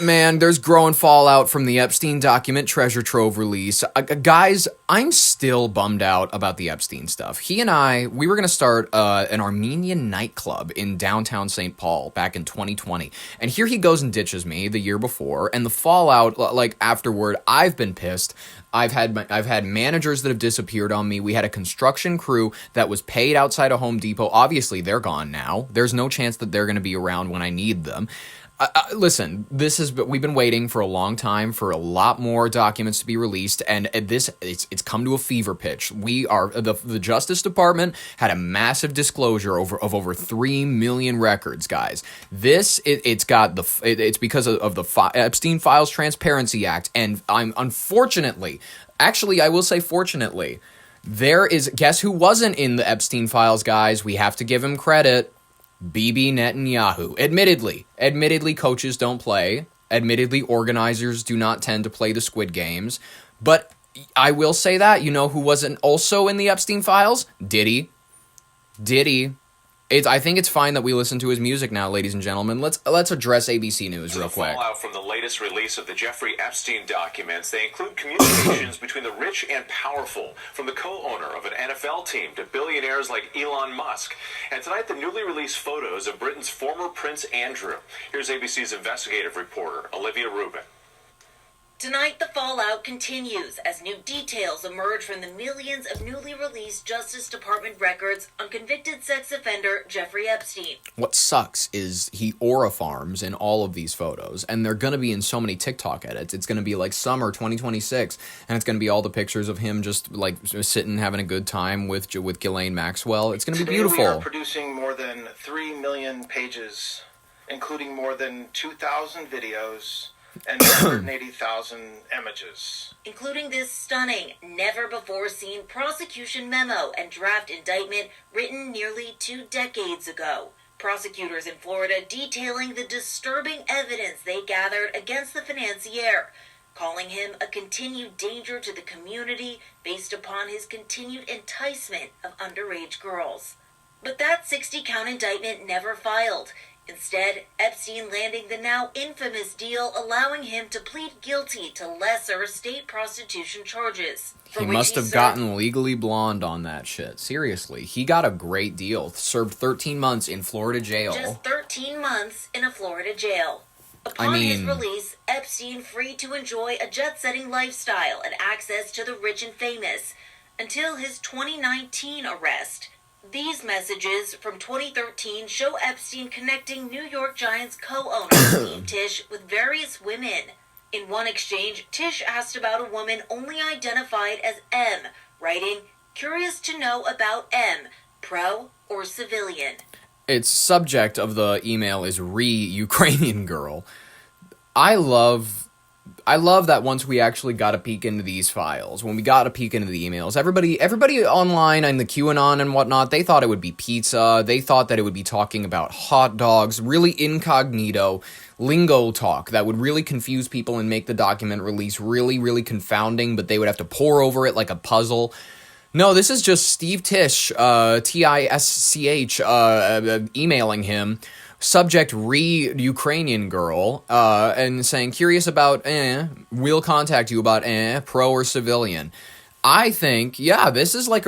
Man, there's growing fallout from the Epstein document treasure trove release. Guys, I'm still bummed out about the Epstein stuff. He and we were going to start an Armenian nightclub in downtown St. Paul back in 2020. And here he goes and ditches me the year before. And the fallout, like afterward, I've been pissed. I've had managers that have disappeared on me. We had a construction crew that was paid outside of Home Depot. Obviously, they're gone now. There's no chance that they're going to be around when I need them. Listen, we've been waiting for a long time for a lot more documents to be released, and it's come to a fever pitch. The Justice Department had a massive disclosure of over 3 million records, guys. It's because of the Epstein Files Transparency Act, and I will say fortunately, guess who wasn't in the Epstein Files, guys? We have to give him credit. Bibi Netanyahu. Admittedly, coaches don't play. Admittedly, organizers do not tend to play the Squid Games. But I will say that, you know who wasn't also in the Epstein Files? Diddy. I think it's fine that we listen to his music now, ladies and gentlemen. Let's address ABC News real quick. Fallout from the latest release of the Jeffrey Epstein documents. They include communications between the rich and powerful, from the co-owner of an NFL team to billionaires like Elon Musk. And tonight, the newly released photos of Britain's former Prince Andrew. Here's ABC's investigative reporter, Olivia Rubin. Tonight, the fallout continues as new details emerge from the millions of newly released Justice Department records on convicted sex offender Jeffrey Epstein. What sucks is he aura farms in all of these photos, and they're going to be in so many TikTok edits. It's going to be like summer 2026, and it's going to be all the pictures of him just like sitting having a good time with Ghislaine Maxwell. It's going to be beautiful. Today we are producing more than 3 million pages, including more than 2,000 videos, and 180,000 images. Including this stunning, never-before-seen prosecution memo and draft indictment written nearly 2 decades ago. Prosecutors in Florida detailing the disturbing evidence they gathered against the financier, calling him a continued danger to the community based upon his continued enticement of underage girls. But that 60-count indictment never filed. Instead, Epstein landing the now infamous deal allowing him to plead guilty to lesser state prostitution charges. He must have gotten Legally Blonde on that shit. Seriously, he got a great deal. Served 13 months in Florida jail. Just 13 months in a Florida jail. Upon his release, Epstein free to enjoy a jet-setting lifestyle and access to the rich and famous, until his 2019 arrest. These messages from 2013 show Epstein connecting New York Giants co-owner Steve Tisch with various women. In one exchange, Tisch asked about a woman only identified as M, writing, "Curious to know about M, pro or civilian?" Its subject of the email is Ukrainian girl. I love that once we actually got a peek into these files, when we got a peek into the emails, everybody online and the QAnon and whatnot, they thought it would be pizza. They thought that it would be talking about hot dogs, really incognito lingo talk that would really confuse people and make the document release really, really confounding, but they would have to pore over it like a puzzle. No, this is just Steve Tisch, Tisch, emailing him. Subject Ukrainian girl, and saying, curious about, we'll contact you about, pro or civilian. I think, yeah, this is like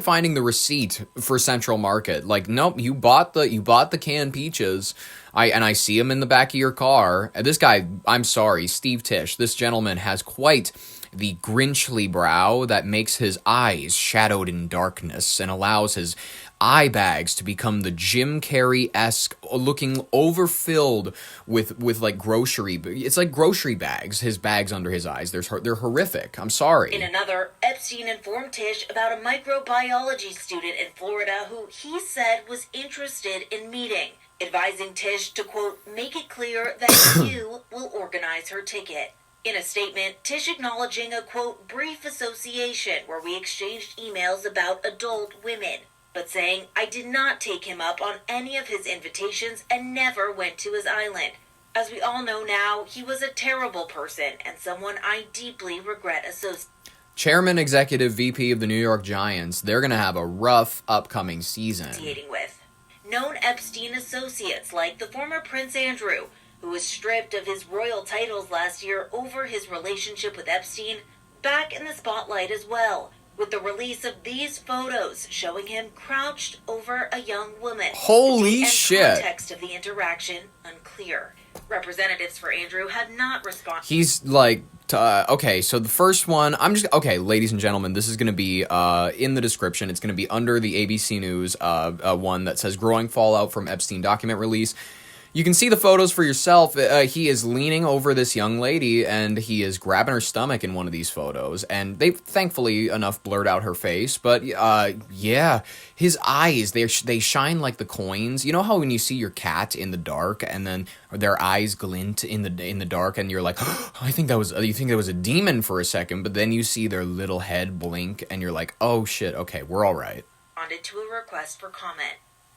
finding the receipt for Central Market. Like, nope, you bought the canned peaches. I see him in the back of your car. This guy, I'm sorry, Steve Tisch, this gentleman has quite the Grinchly brow that makes his eyes shadowed in darkness and allows his eye bags to become the Jim Carrey-esque, looking overfilled with like grocery. It's like grocery bags. His bags under his eyes. They're horrific. I'm sorry. In another, Epstein informed Tisch about a microbiology student in Florida who he said was interested in meeting, advising Tisch to, quote, make it clear that you will organize her ticket. In a statement, Tisch acknowledging a, quote, brief association where we exchanged emails about adult women, but saying, I did not take him up on any of his invitations and never went to his island. As we all know now, he was a terrible person and someone I deeply regret associating. Chairman, Executive VP of the New York Giants, they're going to have a rough upcoming season. With known Epstein associates like the former Prince Andrew, who was stripped of his royal titles last year over his relationship with Epstein, back in the spotlight as well, with the release of these photos showing him crouched over a young woman. Holy The shit. context of the interaction unclear. Representatives for Andrew have not responded. He's like, okay, so the first one, okay, ladies and gentlemen, this is going to be in the description. It's going to be under the ABC News one that says growing fallout from Epstein document release. You can see the photos for yourself. He is leaning over this young lady, and he is grabbing her stomach in one of these photos. And they thankfully enough blurred out her face. But yeah, his eyes, they shine like the coins. You know how when you see your cat in the dark, and then their eyes glint in the dark, and you're like, oh, you think that was a demon for a second, but then you see their little head blink, and you're like, oh shit, okay, we're all right. Responded to a request for comment.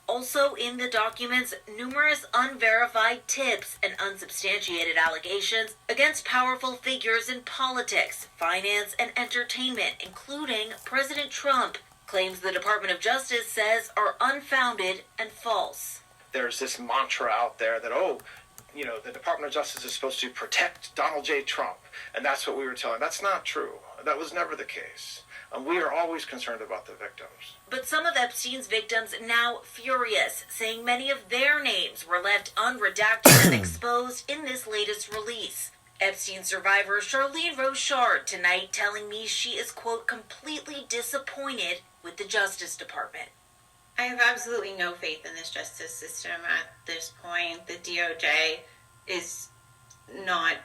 Also in the documents, numerous unverified tips and unsubstantiated allegations against powerful figures in politics, finance, and entertainment, including President Trump, claims the Department of Justice says are unfounded and false. There's this mantra out there that, the Department of Justice is supposed to protect Donald J. Trump, and that's what we were telling. That's not true. That was never the case. We are always concerned about the victims. But some of Epstein's victims now furious, saying many of their names were left unredacted and exposed in this latest release. Epstein survivor Charlene Rochard tonight telling me she is, quote, completely disappointed with the Justice Department. I have absolutely no faith in this justice system at this point. The DOJ is not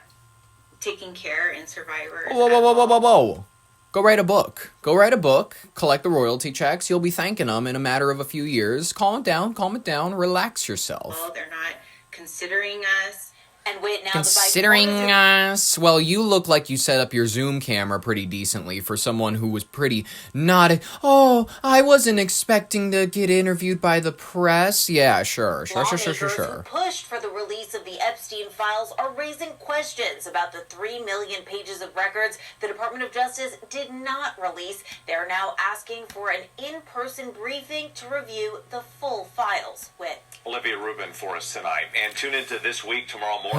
taking care in survivors. Whoa. Go write a book. Collect the royalty checks. You'll be thanking them in a matter of a few years. Calm it down. Relax yourself. Well, they're not considering us. And wait, now Considering us, well, you look like you set up your Zoom camera pretty decently for someone who was pretty not. Oh, I wasn't expecting to get interviewed by the press. Yeah, sure. Lawmakers who pushed for the release of the Epstein files are raising questions about the 3 million pages of records the Department of Justice did not release. They're now asking for an in-person briefing to review the full files. With Olivia Rubin for us tonight. And tune into This Week tomorrow morning.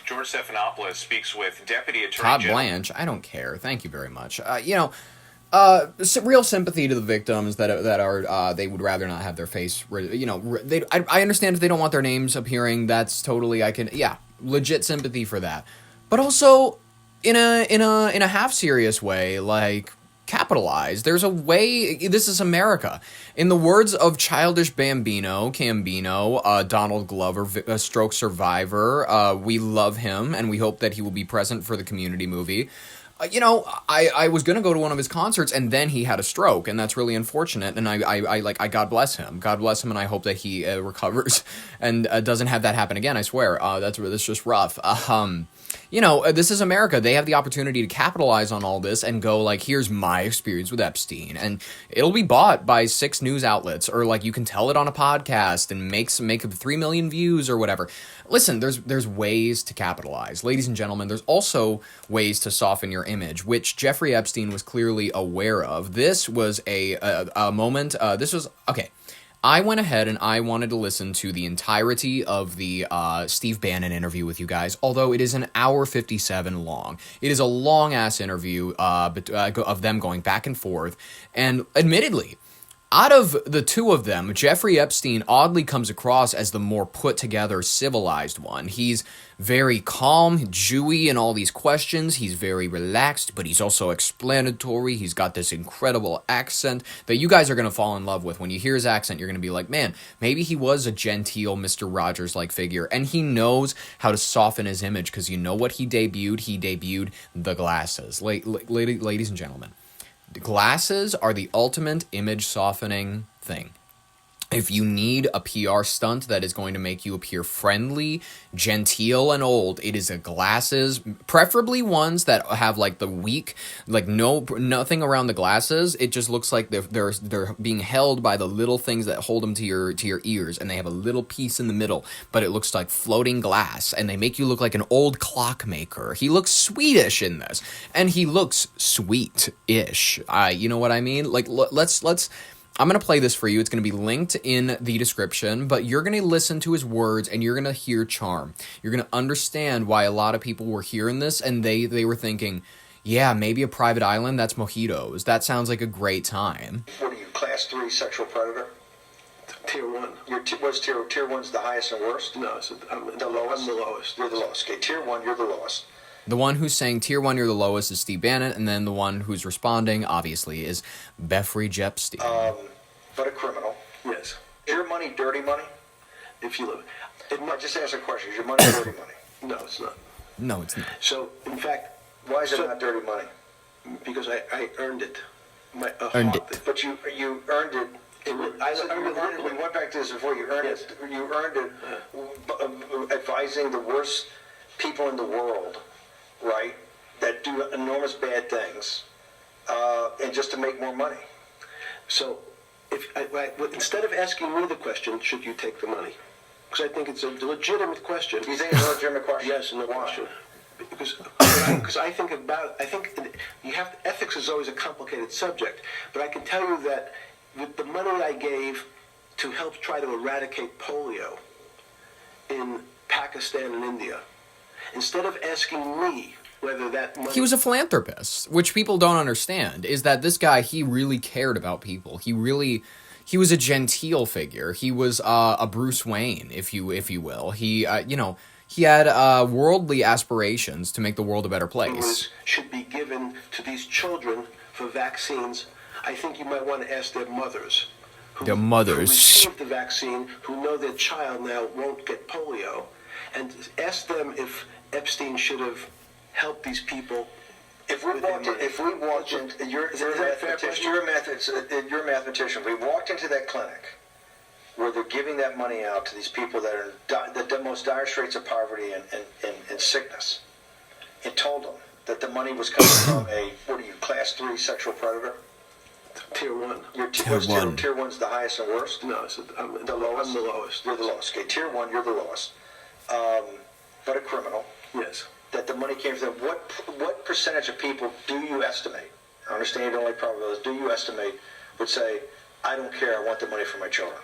George Stephanopoulos speaks with Deputy Attorney Todd General. Blanche, I don't care. Thank you very much. Real sympathy to the victims that are they would rather not have their face. I understand if they don't want their names appearing. That's totally legit sympathy for that. But also in a half serious way, like, capitalize. There's a way. This is America. In the words of Childish Cambino, Donald Glover, a stroke survivor, we love him and we hope that he will be present for the Community movie. I was going to go to one of his concerts and then he had a stroke, and that's really unfortunate, and I God bless him. God bless him, and I hope that he recovers and doesn't have that happen again, I swear. That's just rough. This is America. They have the opportunity to capitalize on all this and go, like, here's my experience with Epstein. And it'll be bought by 6 news outlets, or, like, you can tell it on a podcast and make 3 million views or whatever. Listen, there's ways to capitalize. Ladies and gentlemen, there's also ways to soften your image, which Jeffrey Epstein was clearly aware of. This was a moment. Okay. I went ahead and I wanted to listen to the entirety of the Steve Bannon interview with you guys, although it is an hour 57 long. It is a long-ass interview of them going back and forth, and admittedly, out of the two of them, Jeffrey Epstein oddly comes across as the more put-together, civilized one. He's very calm, Jewy in all these questions. He's very relaxed, but he's also explanatory. He's got this incredible accent that you guys are going to fall in love with. When you hear his accent, you're going to be like, man, maybe he was a genteel Mr. Rogers-like figure, and he knows how to soften his image, because you know what he debuted? He debuted the glasses. Ladies and gentlemen, glasses are the ultimate image softening thing. If you need a PR stunt that is going to make you appear friendly, genteel, and old, it is a glasses, preferably ones that have like the weak, like nothing around the glasses. It just looks like they're being held by the little things that hold them to your ears, and they have a little piece in the middle, but it looks like floating glass, and they make you look like an old clockmaker. He looks Swedish in this, and he looks sweet-ish. You know what I mean? Like, let's I'm going to play this for you. It's going to be linked in the description, but you're going to listen to his words and you're going to hear charm. You're going to understand why a lot of people were hearing this and they were thinking, yeah, maybe a private island, that's mojitos. That sounds like a great time. What are you, class 3 sexual predator? Tier 1. What's tier 1's the highest and worst? No, I'm The lowest? I'm the lowest. You're the lowest. Okay, tier 1, you're the lowest. The one who's saying tier 1, you're the lowest is Steve Bannon, and then the one who's responding, obviously, is Beffrey Epstein. But a criminal. Yes. Is your money dirty money? If you live. I just asked a question. Is your money dirty money? No, it's not. No, it's not. So, in fact, Why is it not dirty money? because I earned it. Earned it. But you earned it. We went back to this before. You earned it. You earned it advising the worst people in the world, right? That do enormous bad things, and just to make more money. So, instead of asking me the question, should you take the money? Because I think it's a legitimate question. You think it's a legitimate question? Yes, no Why? question. Because I think ethics is always a complicated subject, but I can tell you that with the money I gave to help try to eradicate polio in Pakistan and India, instead of asking me whether that money... He was a philanthropist, which people don't understand, is that this guy, he really cared about people. He was a genteel figure. He was a Bruce Wayne, if you will. He, he had worldly aspirations to make the world a better place. Should be given to these children for vaccines. I think you might want to ask their mothers. Their mothers. Who received the vaccine, who know their child now won't get polio, and ask them if Epstein should have helped these people. You're a mathematician. We walked into that clinic where they're giving that money out to these people that are in the most dire straits of poverty and sickness, and told them that the money was coming from class 3 sexual predator? Tier 1. Tier 1's the highest and worst? No, I'm the lowest. I'm the lowest. You're the lowest. Okay, tier 1, you're the lowest. But a criminal. Yes. That the money came from them. What percentage of people do you estimate? I understand you don't like probabilities. Do you estimate would say, I don't care, I want the money for my children?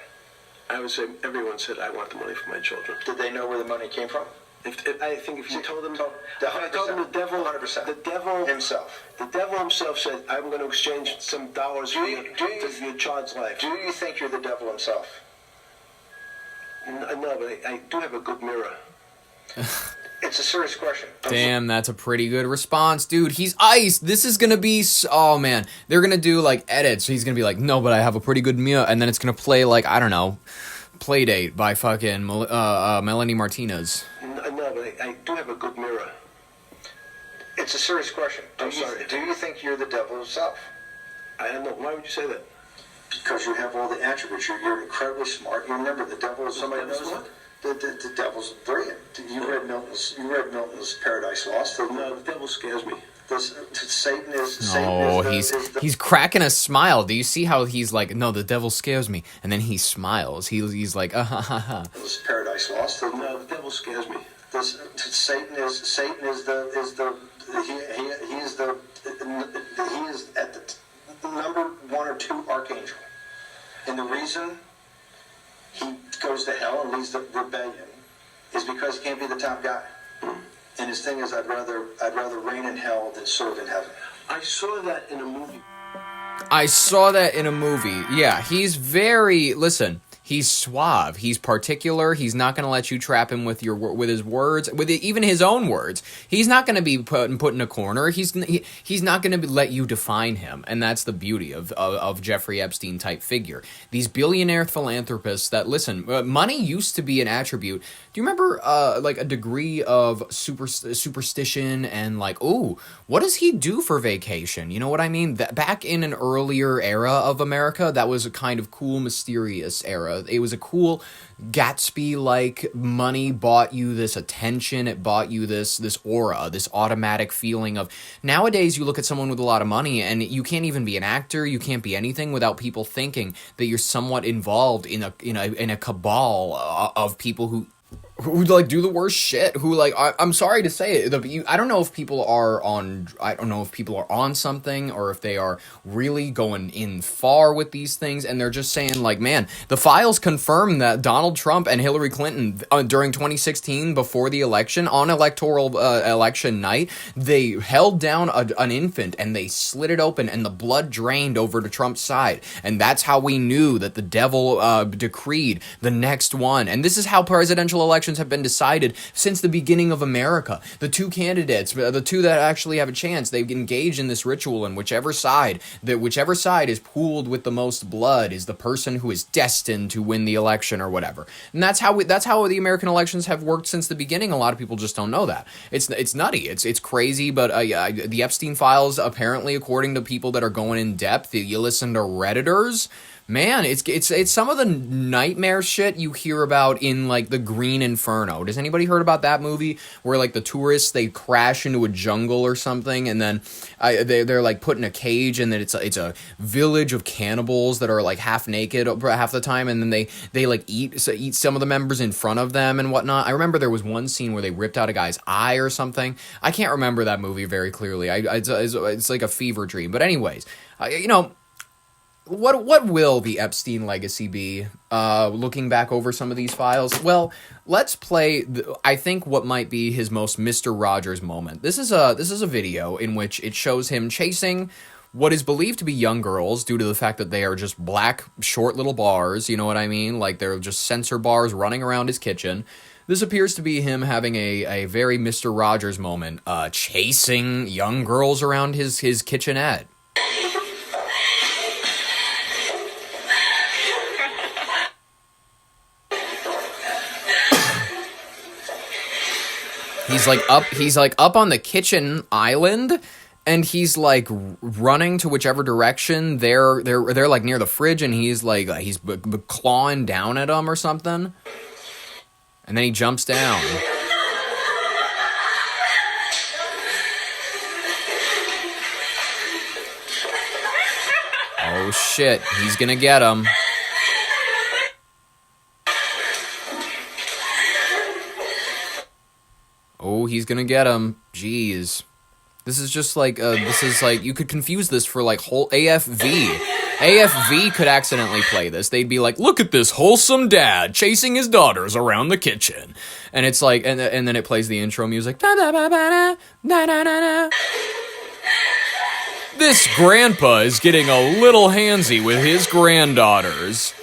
I would say everyone said, I want the money for my children. Did they know where the money came from? I think if you told them, I told them the devil, 100%. The devil himself said, I'm going to exchange some dollars for your child's life. Do you think you're the devil himself? No, but I do have a good mirror. It's a serious question. Damn, that's a pretty good response. Dude, he's iced. This is going to be... Oh, man. They're going to do, edits. So he's going to be like, no, but I have a pretty good mirror. And then it's going to play, I don't know, Playdate by fucking Melanie Martinez. No, but I do have a good mirror. It's a serious question. Do you think you're the devil himself? I don't know. Why would you say that? Because you have all the attributes. You're incredibly smart. You remember the devil is somebody knows what? The devil's brilliant. You read Milton's Paradise Lost. No, the devil scares me. Satan is. He's cracking a smile. Do you see how he's like, no, the devil scares me, and then he smiles. He's like, ha ha ha. Paradise Lost. No, the devil scares me. Satan is at the number 1 or 2 archangel, and the reason he goes to hell and leads the rebellion is because he can't be the top guy. And his thing is, I'd rather reign in hell than serve in heaven. I saw that in a movie. Yeah, he's very... Listen, he's suave. He's particular. He's not going to let you trap him with his words, with even his own words. He's not going to be put in a corner. He's not going to let you define him, and that's the beauty of Jeffrey Epstein type figure. These billionaire philanthropists that listen. Money used to be an attribute. Do you remember a degree of superstition and what does he do for vacation? You know what I mean? Back in an earlier era of America, that was a kind of cool, mysterious era. It was a cool Gatsby-like money bought you this attention. It bought you this aura, this automatic feeling of... Nowadays, you look at someone with a lot of money and you can't even be an actor. You can't be anything without people thinking that you're somewhat involved in a cabal of people who who like do the worst shit, who like I'm sorry to say it, I don't know if people are on something, or if they are really going in far with these things, and they're just saying like, man, the files confirm that Donald Trump and Hillary Clinton during 2016, before the election, on electoral election night, they held down an infant and they slit it open and the blood drained over to Trump's side, and that's how we knew that the devil decreed the next one. And this is how presidential elections have been decided since the beginning of America. The two candidates, the two that actually have a chance, they've engaged in this ritual, and whichever side is pooled with the most blood is the person who is destined to win the election or whatever. And that's how the American elections have worked since the beginning. A lot of people just don't know that. It's nutty. It's crazy, but the Epstein files, apparently, according to people that are going in depth, you listen to Redditors, man, it's some of the nightmare shit you hear about in like the Green Inferno. Does anybody heard about that movie where like the tourists, they crash into a jungle or something, and then they're like put in a cage, and then it's a village of cannibals that are like half naked half the time, and then they like eat some of the members in front of them and whatnot. I remember there was one scene where they ripped out a guy's eye or something. I can't remember that movie very clearly. It's like a fever dream. But anyways, What will the Epstein legacy be, looking back over some of these files? Well, let's play, I think, what might be his most Mr. Rogers moment. This is a video in which it shows him chasing what is believed to be young girls, due to the fact that they are just black, short little bars, you know what I mean? Like, they're just sensor bars running around his kitchen. This appears to be him having a very Mr. Rogers moment, chasing young girls around his kitchenette. He's like up on the kitchen island, and he's like running to whichever direction they're like near the fridge, and he's clawing down at them or something, and then he jumps down. Oh shit, he's gonna get him. Oh, he's gonna get him. Jeez. This is just like, you could confuse this for like whole AFV. AFV could accidentally play this. They'd be like, look at this wholesome dad chasing his daughters around the kitchen. And it's like, and then it plays the intro music. This grandpa is getting a little handsy with his granddaughters.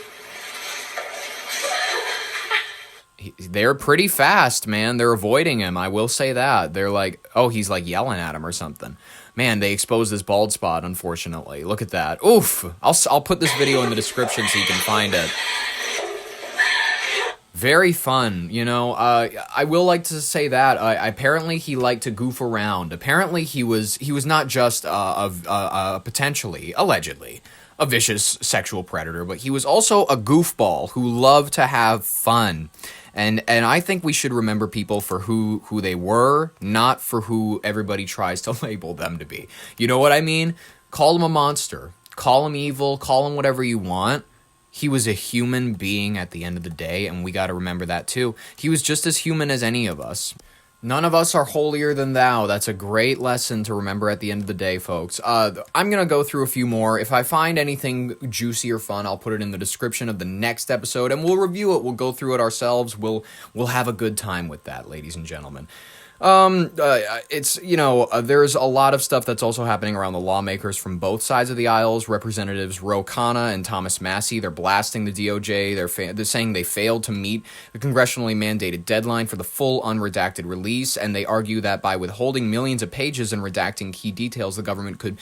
They're pretty fast, man. They're avoiding him. I will say that. They're like, oh, he's like yelling at him or something. Man, they exposed this bald spot, unfortunately. Look at that. Oof. I'll put this video in the description so you can find it. Very fun, you know. I will like to say that apparently he liked to goof around. Apparently he was not just potentially, allegedly, a vicious sexual predator, but he was also a goofball who loved to have fun. And I think we should remember people for who they were, not for who everybody tries to label them to be. You know what I mean? Call him a monster. Call him evil. Call him whatever you want. He was a human being at the end of the day, and we got to remember that too. He was just as human as any of us. None of us are holier than thou. That's a great lesson to remember at the end of the day, folks. I'm going to go through a few more. If I find anything juicy or fun, I'll put it in the description of the next episode, and we'll review it. We'll go through it ourselves. We'll have a good time with that, ladies and gentlemen. It's, there's a lot of stuff that's also happening around the lawmakers from both sides of the aisles. Representatives Ro Khanna and Thomas Massie, they're blasting the DOJ. They're saying they failed to meet the congressionally mandated deadline for the full unredacted release, and they argue that by withholding millions of pages and redacting key details, the government could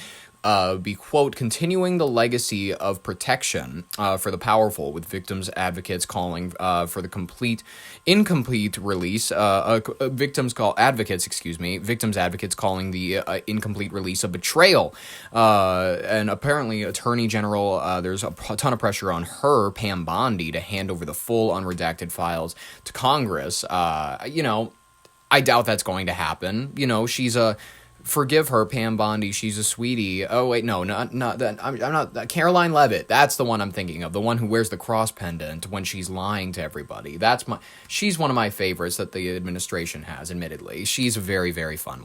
be, quote, continuing the legacy of protection for the powerful, with victims advocates calling for the incomplete release. Victims advocates calling the incomplete release a betrayal. And apparently, Attorney General, there's a ton of pressure on her, Pam Bondi, to hand over the full unredacted files to Congress. I doubt that's going to happen. She's forgive her, Pam Bondi. She's a sweetie. Oh wait, no, not that. I'm not. Caroline Levitt. That's the one I'm thinking of. The one who wears the cross pendant when she's lying to everybody. She's one of my favorites that the administration has. Admittedly, she's a very, very fun one.